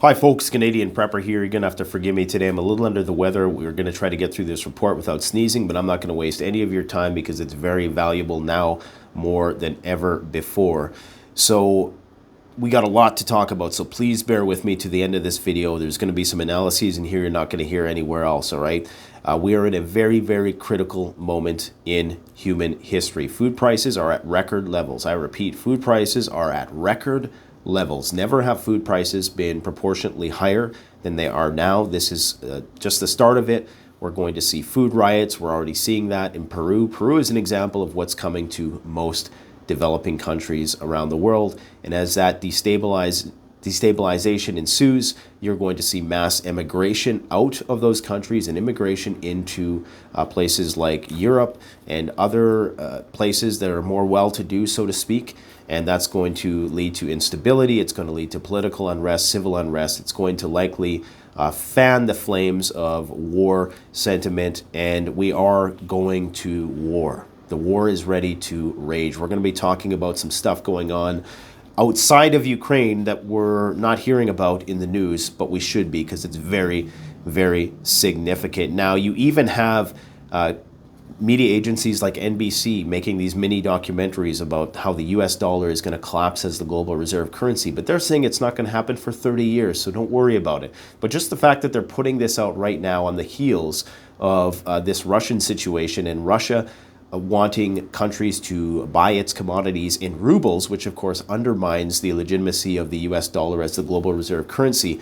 Hi folks, Canadian Prepper here. You're going to have to forgive me today. I'm a little under the weather. We're going to try to get through this report without sneezing, but I'm not going to waste any of your time because it's very valuable now more than ever before. So we got a lot to talk about, so please bear with me to the end of this video. There's going to be some analyses in here you're not going to hear anywhere else, all right? We are in a very, very critical moment in human history. Food prices are at record levels. I repeat, food prices are at record levels. Never have food prices been proportionately higher than they are now. This is just the start of it. We're going to see food riots. We're already seeing that in Peru. Peru is an example of what's coming to most developing countries around the world. And as that destabilization ensues, you're going to see mass immigration out of those countries and immigration into places like Europe and other places that are more well-to-do, so to speak. And that's going to lead to instability. It's going to lead to political unrest, civil unrest. It's going to likely fan the flames of war sentiment, and we are going to war. The war is ready to rage. We're going to be talking about some stuff going on outside of Ukraine that we're not hearing about in the news, but we should be, because it's very, very significant. Now, you even have media agencies like NBC making these mini documentaries about how the US dollar is going to collapse as the global reserve currency, but they're saying it's not going to happen for 30 years, so don't worry about it. But just the fact that they're putting this out right now on the heels of this Russian situation, and Russia wanting countries to buy its commodities in rubles, which of course undermines the legitimacy of the US dollar as the global reserve currency.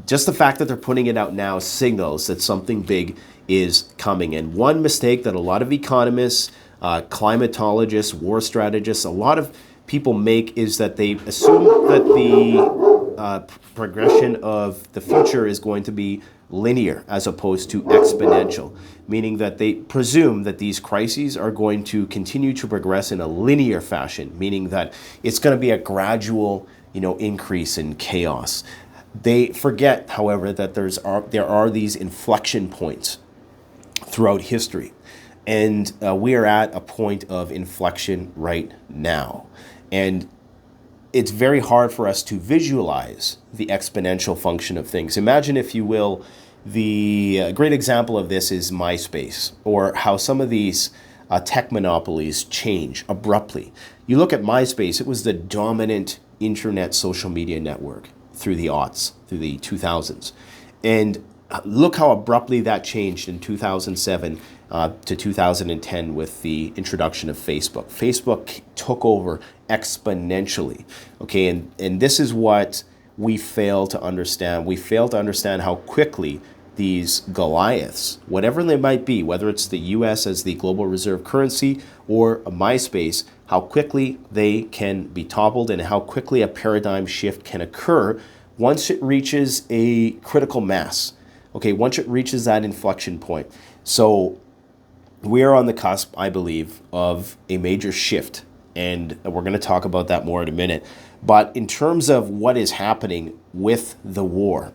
Just the fact that they're putting it out now signals that something big is coming. And one mistake that a lot of economists, climatologists, war strategists, a lot of people make is that they assume that the progression of the future is going to be linear as opposed to exponential, meaning that they presume that these crises are going to continue to progress in a linear fashion, meaning that it's going to be a gradual, increase in chaos. They forget, however, that there are these inflection points throughout history, and we are at a point of inflection right now, and it's very hard for us to visualize the exponential function of things. Imagine, if you will, the great example of this is MySpace, or how some of these tech monopolies change abruptly. You look at MySpace, it was the dominant internet social media network through the aughts, through the 2000s. And look how abruptly that changed in 2007 to 2010 with the introduction of Facebook. Facebook took over exponentially, okay? And this is what we fail to understand. We fail to understand how quickly these Goliaths, whatever they might be, whether it's the US as the global reserve currency or a MySpace, how quickly they can be toppled and how quickly a paradigm shift can occur once it reaches a critical mass. Okay, once it reaches that inflection point. So we are on the cusp, I believe, of a major shift, and we're going to talk about that more in a minute. But in terms of what is happening with the war,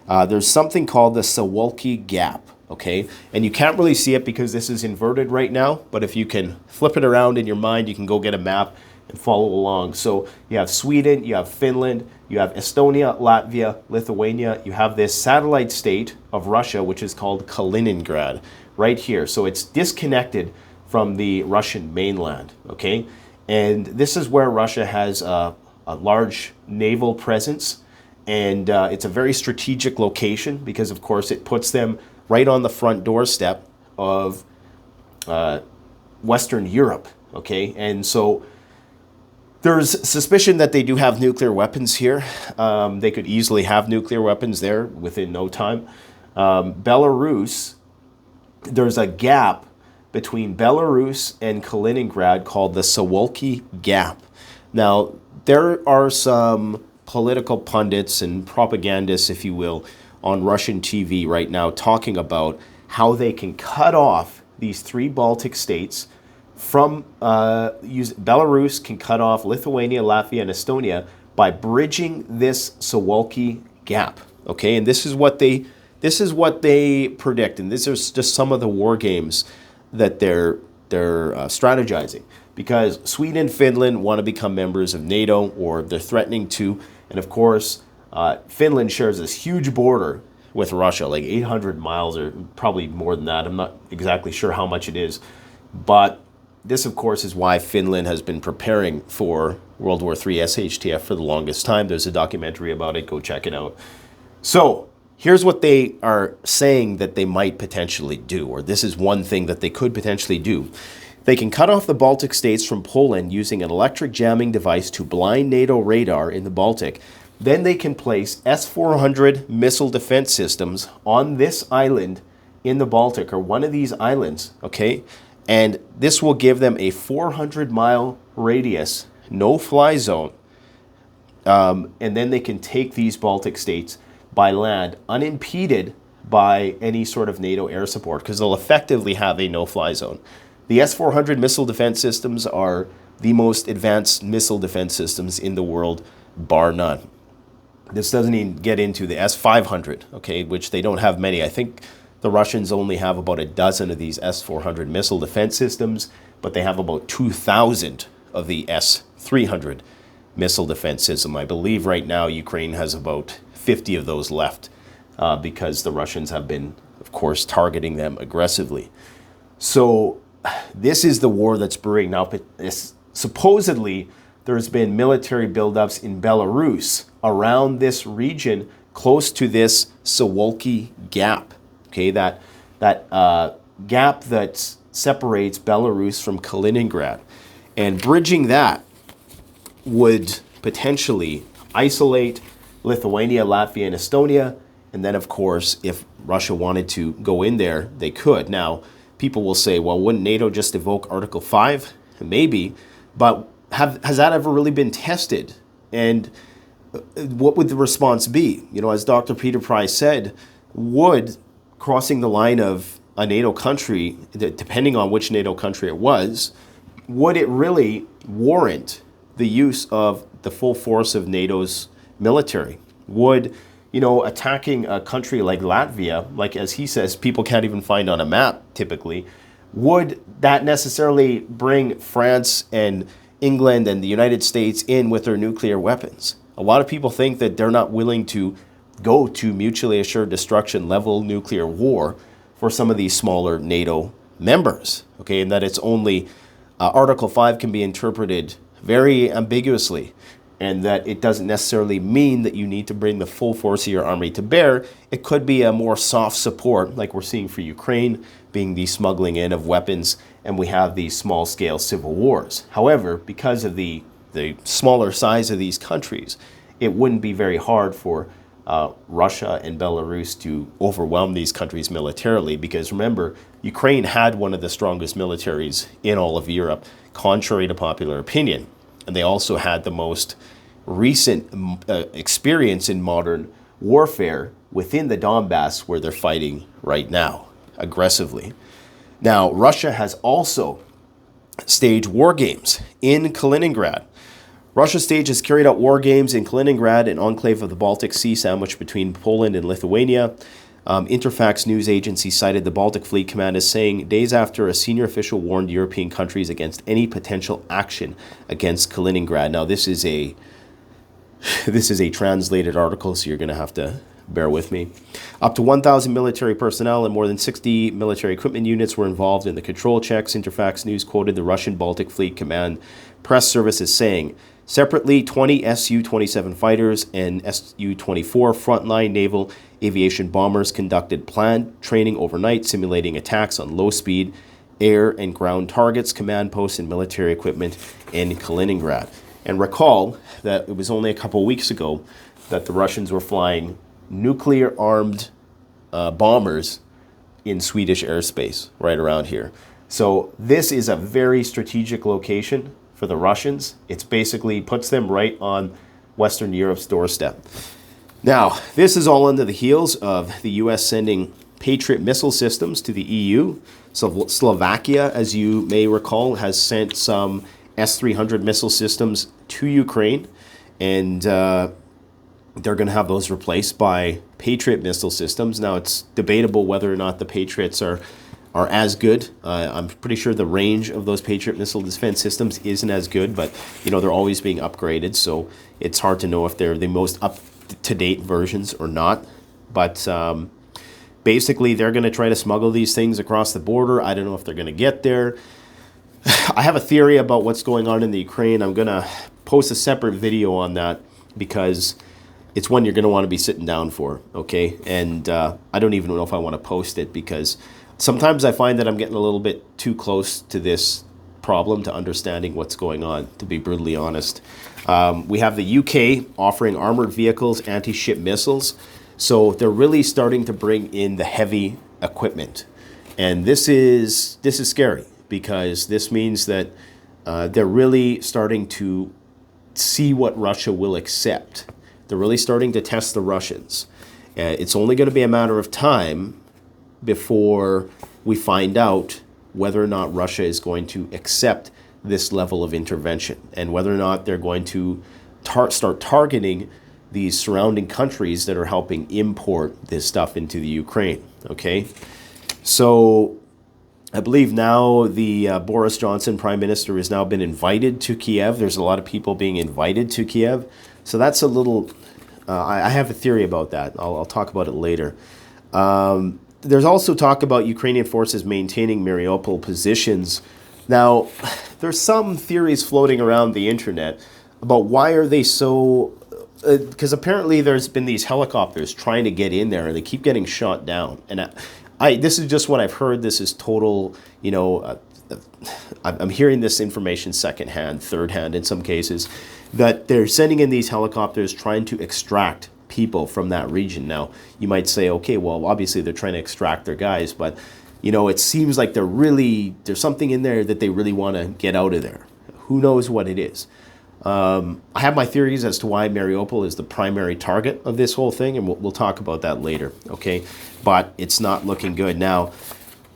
there's something called the Sawalki Gap, okay? And you can't really see it because this is inverted right now, but if you can flip it around in your mind, you can go get a map and follow along. So you have Sweden, you have Finland, you have Estonia, Latvia, Lithuania. You have this satellite state of Russia, which is called Kaliningrad, right here. So it's disconnected from the Russian mainland, okay? And this is where Russia has a large naval presence, and it's a very strategic location because, of course, it puts them right on the front doorstep of Western Europe, okay? And so there's suspicion that they do have nuclear weapons here. They could easily have nuclear weapons there within no time. Belarus, there's a gap between Belarus and Kaliningrad called the Sawalki Gap. Now, there are some political pundits and propagandists, if you will, on Russian TV right now talking about how they can cut off these three Baltic states from Belarus can cut off Lithuania, Latvia, and Estonia by bridging this Sawalki Gap. Okay, and this is what they predict, and this is just some of the war games that they're strategizing, because Sweden and Finland want to become members of NATO, or they're threatening to, and of course Finland shares this huge border with Russia, like 800 miles or probably more than that. I'm not exactly sure how much it is. But this, of course, is why Finland has been preparing for World War III SHTF for the longest time. There's a documentary about it. Go check it out. So here's what they are saying that they might potentially do, or this is one thing that they could potentially do. They can cut off the Baltic states from Poland using an electric jamming device to blind NATO radar in the Baltic. Then they can place S-400 missile defense systems on this island in the Baltic, or one of these islands, okay? And this will give them a 400-mile radius, no-fly zone. And then they can take these Baltic states by land, unimpeded by any sort of NATO air support, because they'll effectively have a no-fly zone. The S-400 missile defense systems are the most advanced missile defense systems in the world, bar none. This doesn't even get into the S-500, okay, which they don't have many. I think the Russians only have about a dozen of these S-400 missile defense systems, but they have about 2,000 of the S-300 missile defense system. I believe right now Ukraine has about 50 of those left because the Russians have been, of course, targeting them aggressively. So this is the war that's brewing now. Supposedly, there's been military buildups in Belarus around this region close to this Sawalki Gap, okay, that gap that separates Belarus from Kaliningrad. And bridging that would potentially isolate Lithuania, Latvia, and Estonia. And then, of course, if Russia wanted to go in there, they could. Now, people will say, well, wouldn't NATO just evoke Article 5? Maybe, but has that ever really been tested? And what would the response be? You know, as Dr. Peter Price said, would crossing the line of a NATO country, depending on which NATO country it was, would it really warrant the use of the full force of NATO's military? Would, you know, attacking a country like Latvia, like as he says, people can't even find on a map typically, would that necessarily bring France and England and the United States in with their nuclear weapons? A lot of people think that they're not willing to go to mutually assured destruction level nuclear war for some of these smaller NATO members, okay, and that it's only Article 5 can be interpreted very ambiguously, and that it doesn't necessarily mean that you need to bring the full force of your army to bear. It could be a more soft support, like we're seeing for Ukraine, being the smuggling in of weapons, and we have these small-scale civil wars. However, because of the smaller size of these countries, it wouldn't be very hard for Russia and Belarus to overwhelm these countries militarily, because remember, Ukraine had one of the strongest militaries in all of Europe, contrary to popular opinion. And they also had the most recent experience in modern warfare within the Donbass, where they're fighting right now, aggressively. Now, Russia has also staged war games in Kaliningrad. Russia has carried out war games in Kaliningrad, an enclave of the Baltic Sea sandwiched between Poland and Lithuania. Interfax news agency cited the Baltic Fleet Command as saying, days after a senior official warned European countries against any potential action against Kaliningrad. Now, this is a translated article, so you're going to have to bear with me. Up to 1,000 military personnel and more than 60 military equipment units were involved in the control checks. Interfax News quoted the Russian Baltic Fleet Command press service as saying, separately, 20 Su-27 fighters and Su-24 frontline naval aviation bombers conducted planned training overnight, simulating attacks on low-speed air and ground targets, command posts, and military equipment in Kaliningrad. And recall that it was only a couple weeks ago that the Russians were flying nuclear-armed bombers in Swedish airspace right around here. So this is a very strategic location for the Russians. It's basically puts them right on Western Europe's doorstep. Now, this is all under the heels of the U.S. sending Patriot missile systems to the EU. So Slovakia, as you may recall, has sent some S-300 missile systems to Ukraine, and they're going to have those replaced by Patriot missile systems. Now, it's debatable whether or not the Patriots are as good. I'm pretty sure the range of those Patriot missile defense systems isn't as good, but you know, they're always being upgraded, so it's hard to know if they're the most to-date versions or not. But basically, they're going to try to smuggle these things across the border. I don't know if they're going to get there. I have a theory about what's going on in the Ukraine. I'm going to post a separate video on that because it's one you're going to want to be sitting down for, okay? And I don't even know if I want to post it because sometimes I find that I'm getting a little bit too close to this problem to understanding what's going on, to be brutally honest. We have the UK offering armored vehicles, anti-ship missiles. So they're really starting to bring in the heavy equipment. And this is scary because this means that they're really starting to see what Russia will accept. They're really starting to test the Russians. It's only going to be a matter of time before we find out whether or not Russia is going to accept this level of intervention and whether or not they're going to start targeting these surrounding countries that are helping import this stuff into the Ukraine, okay? So I believe now the Boris Johnson Prime Minister has now been invited to Kiev. There's a lot of people being invited to Kiev. So that's a little, I have a theory about that. I'll talk about it later. There's also talk about Ukrainian forces maintaining Mariupol positions. Now, there's some theories floating around the internet about why are they so, because apparently there's been these helicopters trying to get in there and they keep getting shot down. And this is just what I've heard. This is total, you know, I'm hearing this information secondhand, third hand in some cases, that they're sending in these helicopters trying to extract people from that region. Now, you might say, okay, well, obviously they're trying to extract their guys, but, you know, it seems like there's something in there that they really want to get out of there. Who knows what it is? I have my theories as to why Mariupol is the primary target of this whole thing, and we'll talk about that later, okay? But it's not looking good. Now,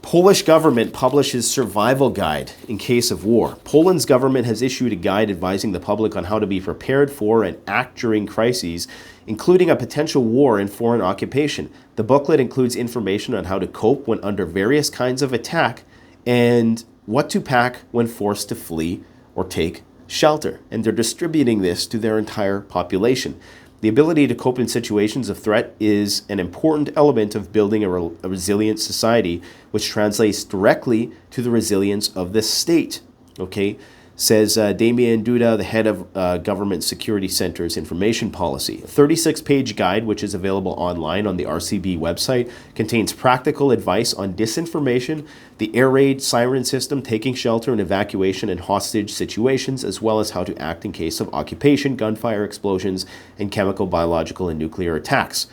Polish government publishes survival guide in case of war. Poland's government has issued a guide advising the public on how to be prepared for and act during crises, including a potential war and foreign occupation. The booklet includes information on how to cope when under various kinds of attack and what to pack when forced to flee or take shelter. And they're distributing this to their entire population. The ability to cope in situations of threat is an important element of building a resilient society, which translates directly to the resilience of the state, okay? Says Damian Duda, the head of Government Security Center's information policy. A 36-page guide, which is available online on the RCB website, contains practical advice on disinformation, the air raid siren system, taking shelter and evacuation in hostage situations, as well as how to act in case of occupation, gunfire, explosions, and chemical, biological, and nuclear attacks.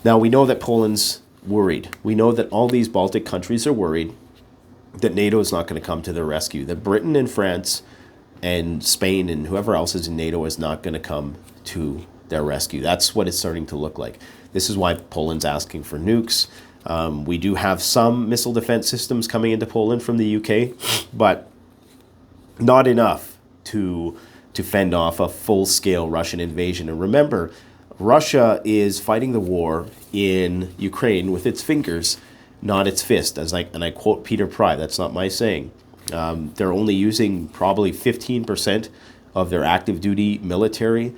Now, we know that Poland's worried. We know that all these Baltic countries are worried that NATO is not going to come to their rescue, that Britain and France and Spain and whoever else is in NATO is not going to come to their rescue. That's what it's starting to look like. This is why Poland's asking for nukes. We do have some missile defense systems coming into Poland from the UK, but not enough to fend off a full-scale Russian invasion. And remember, Russia is fighting the war in Ukraine with its fingers, not its fist, and I quote Peter Pry, that's not my saying. They're only using probably 15% of their active duty military,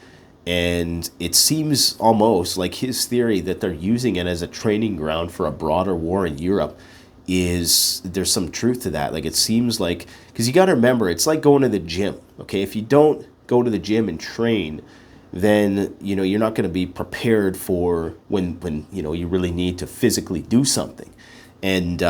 and it seems almost like his theory that they're using it as a training ground for a broader war in Europe there's some truth to that. Like, it seems like, because you got to remember, it's like going to the gym, okay? If you don't go to the gym and train, then, you know, you're not going to be prepared for when you know, you really need to physically do something. And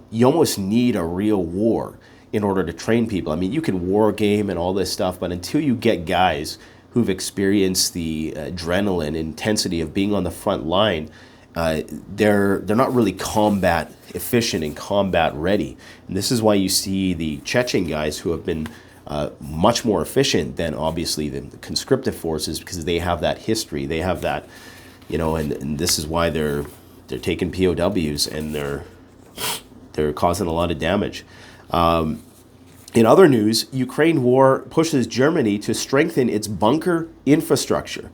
you almost need a real war in order to train people. I mean, you can war game and all this stuff, but until you get guys who've experienced the adrenaline intensity of being on the front line, they're not really combat efficient and combat ready. And this is why you see the Chechen guys who have been much more efficient than obviously the conscriptive forces, because they have that history, they have that, you know, and this is why they're taking POWs and they're causing a lot of damage. In other news, Ukraine war pushes Germany to strengthen its bunker infrastructure.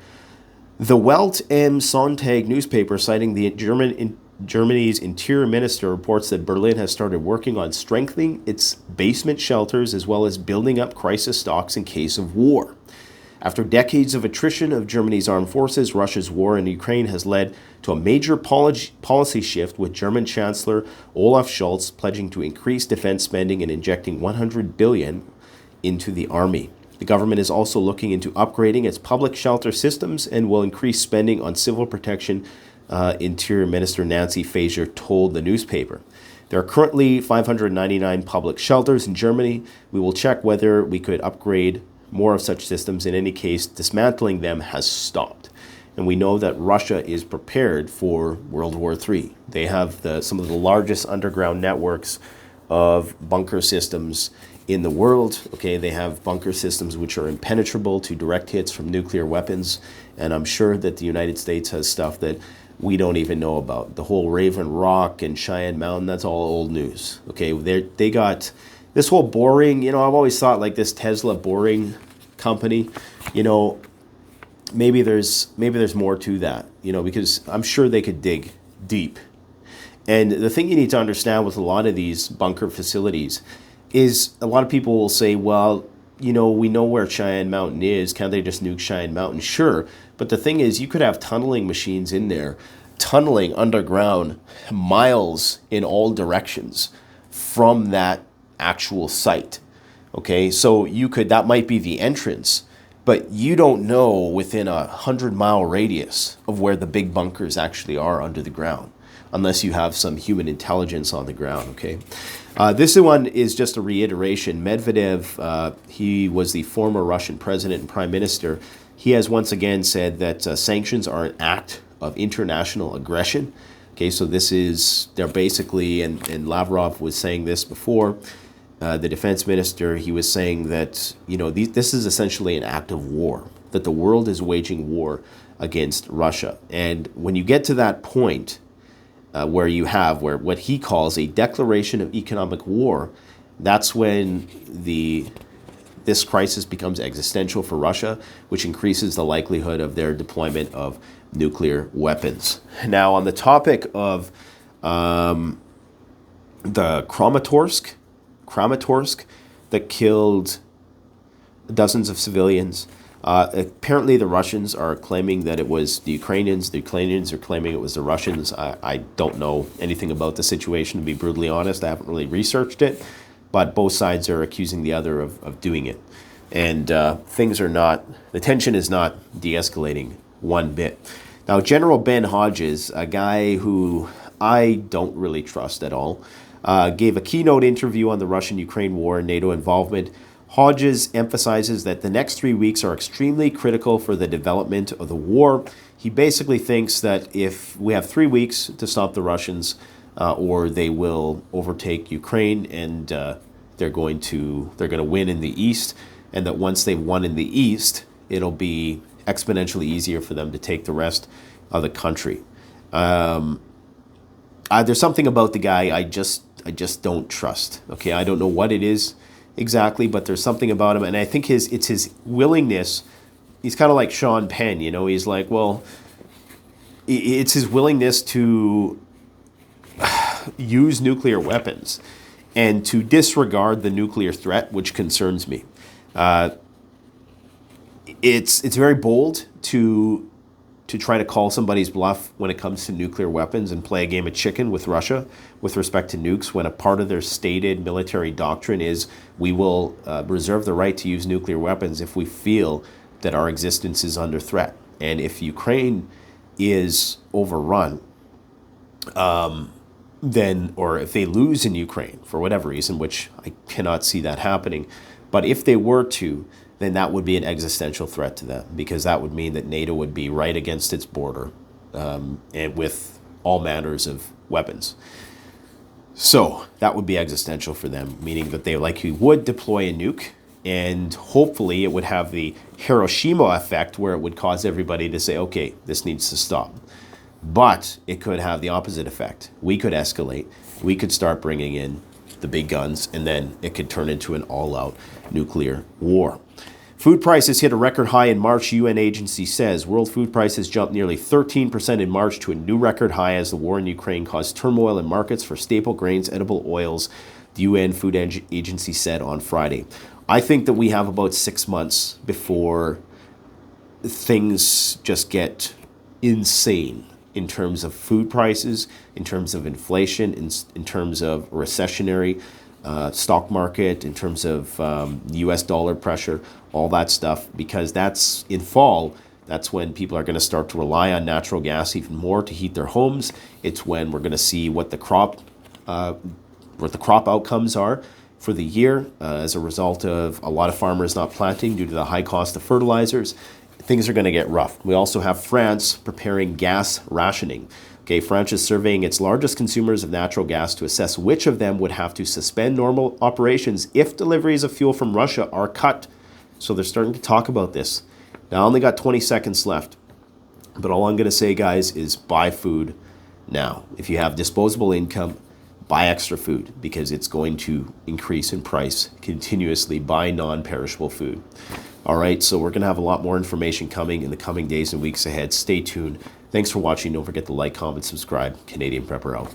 The Welt am Sonntag newspaper, citing the Germany's interior minister, reports that Berlin has started working on strengthening its basement shelters as well as building up crisis stocks in case of war. After decades of attrition of Germany's armed forces, Russia's war in Ukraine has led to a major policy shift, with German Chancellor Olaf Scholz pledging to increase defense spending and injecting 100 billion into the army. The government is also looking into upgrading its public shelter systems and will increase spending on civil protection, Interior Minister Nancy Faeser told the newspaper. There are currently 599 public shelters in Germany. We will check whether we could upgrade more of such systems. In any case, dismantling them has stopped. And we know that Russia is prepared for World War III. They have some of the largest underground networks of bunker systems in the world. Okay, they have bunker systems which are impenetrable to direct hits from nuclear weapons. And I'm sure that the United States has stuff that we don't even know about. The whole Raven Rock and Cheyenne Mountain, that's all old news. Okay, they got this whole boring, I've always thought like this Tesla boring company, maybe there's more to that, because I'm sure they could dig deep. And the thing you need to understand with a lot of these bunker facilities is a lot of people will say, well, we know where Cheyenne Mountain is. Can't they just nuke Cheyenne Mountain? Sure. But the thing is, you could have tunneling machines in there, tunneling underground miles in all directions from that actual site. Okay, so that might be the entrance, but you don't know within a 100-mile radius of where the big bunkers actually are under the ground, unless you have some human intelligence on the ground, okay? This one is just a reiteration. Medvedev, he was the former Russian president and prime minister. He has once again said that sanctions are an act of international aggression. Okay, so they're basically, and Lavrov was saying this before, the defense minister, he was saying that, this is essentially an act of war, that the world is waging war against Russia. And when you get to that point, where what he calls a declaration of economic war, that's when this crisis becomes existential for Russia, which increases the likelihood of their deployment of nuclear weapons. Now, on the topic of the Chromatorsk that killed dozens of civilians. Apparently the Russians are claiming that it was the Ukrainians. The Ukrainians are claiming it was the Russians. I don't know anything about the situation, to be brutally honest. I haven't really researched it, but both sides are accusing the other of doing it. And the tension is not de-escalating one bit. Now, General Ben Hodges, a guy who I don't really trust at all, gave a keynote interview on the Russian-Ukraine war and NATO involvement. Hodges emphasizes that the next 3 weeks are extremely critical for the development of the war. He basically thinks that if we have 3 weeks to stop the Russians, or they will overtake Ukraine, and they're going to win in the east, and that once they've won in the east, it'll be exponentially easier for them to take the rest of the country. There's something about the guy I just don't trust. Okay, I don't know what it is exactly, but there's something about him, and I think it's his willingness. He's kind of like Sean Penn, He's like, well, it's his willingness to use nuclear weapons and to disregard the nuclear threat, which concerns me. It's very bold to try to call somebody's bluff when it comes to nuclear weapons and play a game of chicken with Russia with respect to nukes, when a part of their stated military doctrine is we will reserve the right to use nuclear weapons if we feel that our existence is under threat. And if Ukraine is overrun, then, or if they lose in Ukraine for whatever reason, which I cannot see that happening, but if they were to, then that would be an existential threat to them, because that would mean that NATO would be right against its border, and with all manners of weapons. So that would be existential for them, meaning that they likely would deploy a nuke, and hopefully it would have the Hiroshima effect, where it would cause everybody to say, okay, this needs to stop. But it could have the opposite effect. We could escalate. We could start bringing in the big guns, and then it could turn into an all-out nuclear war. Food prices hit a record high in March, UN agency says. World food prices jumped nearly 13% in March to a new record high as the war in Ukraine caused turmoil in markets for staple grains, edible oils, the UN Food Agency said on Friday. I think that we have about 6 months before things just get insane in terms of food prices, in terms of inflation, in terms of recessionary stock market, in terms of US dollar pressure, all that stuff, because that's in fall. That's when people are going to start to rely on natural gas even more to heat their homes. It's when we're going to see what the crop outcomes are for the year as a result of a lot of farmers not planting due to the high cost of fertilizers. Things are going to get rough. We also have France preparing gas rationing. Okay, France is surveying its largest consumers of natural gas to assess which of them would have to suspend normal operations if deliveries of fuel from Russia are cut. So they're starting to talk about this. Now, I only got 20 seconds left, but all I'm going to say, guys, is buy food now. If you have disposable income, buy extra food because it's going to increase in price continuously. Buy non-perishable food. All right, so we're going to have a lot more information coming in the coming days and weeks ahead. Stay tuned. Thanks for watching. Don't forget to like, comment, subscribe. Canadian Prepper out.